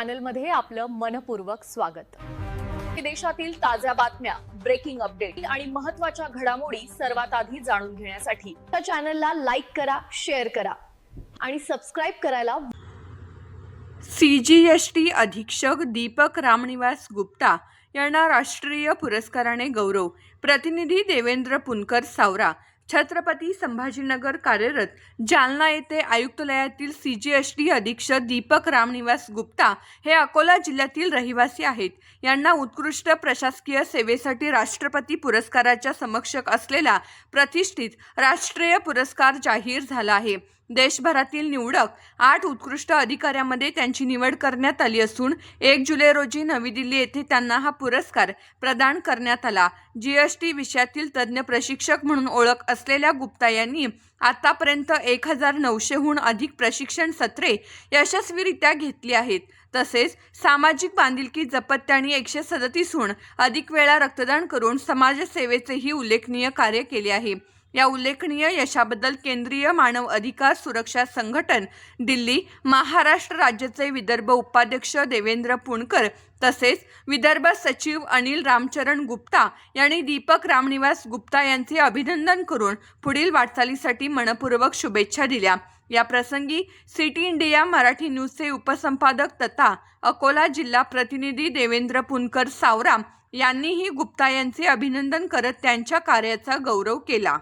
चॅनलमध्ये आपलं मनपूर्वक स्वागत। देशातील ताज्या बातम्या, ब्रेकिंग अपडेट आणि महत्त्वाच्या घडामोडी सर्वात आधी जाणून घेण्यासाठी या चॅनलला लाईक करा, शेअर करा आणि सबस्क्राइब करायला। CGST अधीक्षक दीपक रामनिवास गुप्ता यांना राष्ट्रीय पुरस्काराने गौरव। प्रतिनिधी देवेंद्र पुनकर सावरा। छत्रपती संभाजीनगर कार्यरत जालना येथे आयुक्तालयातील CGST अधीक्षक दीपक रामनिवास गुप्ता हे अकोला जिल्ह्यातील रहिवासी आहेत। यांना उत्कृष्ट प्रशासकीय सेवेसाठी राष्ट्रपती पुरस्काराच्या समकक्ष असलेला प्रतिष्ठित राष्ट्रीय पुरस्कार जाहीर झाला आहे। देशभरातील निवडक 8 उत्कृष्ट अधिकाऱ्यांमध्ये त्यांची निवड करण्यात आली असून 1 जुलै रोजी नवी दिल्ली येथे त्यांना हा पुरस्कार प्रदान करण्यात आला। GST विषयातील तज्ज्ञ प्रशिक्षक म्हणून ओळख असलेल्या गुप्ता यांनी आतापर्यंत 1900हून अधिक प्रशिक्षण सत्रे यशस्वीरित्या घेतली आहेत। तसेच सामाजिक बांधिलकी जपत त्यांनी 137हून अधिक वेळा रक्तदान करून समाजसेवेचेही उल्लेखनीय कार्य केले आहे। या उल्लेखनीय यशाबद्दल केंद्रीय मानव अधिकार सुरक्षा संघटन दिल्ली महाराष्ट्र राज्याचे विदर्भ उपाध्यक्ष देवेंद्र पुणकर तसेच विदर्भ सचिव अनिल रामचरण गुप्ता यांनी दीपक रामनिवास गुप्ता यांचे अभिनंदन करून पुढील वाटचालीसाठी मनपूर्वक शुभेच्छा दिल्या। या प्रसंगी सिटी इंडिया मराठी न्यूजचे उपसंपादक तथा अकोला जिल्हा प्रतिनिधी देवेंद्र पुनकर सावरा यांनीही गुप्ता यांचे अभिनंदन करत त्यांच्या कार्याचा गौरव केला।